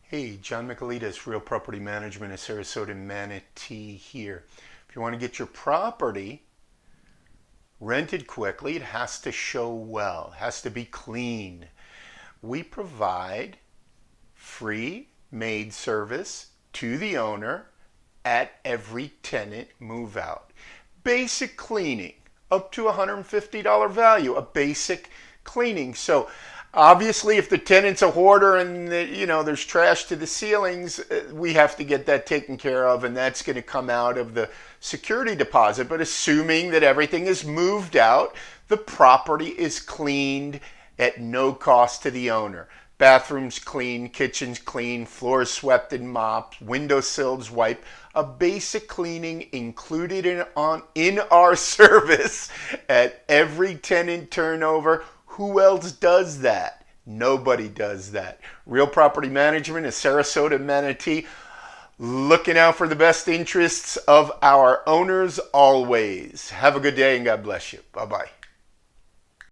Hey, John Michaelides, Real Property Management of Sarasota, Manatee here. If you want to get your property rented quickly, it has to show well, it has to be clean. We provide free maid service to the owner at every tenant move out. Basic cleaning, up to $150 value, a basic cleaning. So obviously if the tenant's a hoarder and there's trash to the ceilings, we have to get that taken care of, and that's going to come out of the security deposit. But assuming that everything is moved out, the property is cleaned at no cost to the owner. Bathrooms clean, kitchens clean, floors swept and mopped, windowsills wiped. A basic cleaning included in our service at every tenant turnover. Who else does that? Nobody does that. Real Property Management is Sarasota, Manatee, looking out for the best interests of our owners always. Have a good day and God bless you. Bye-bye.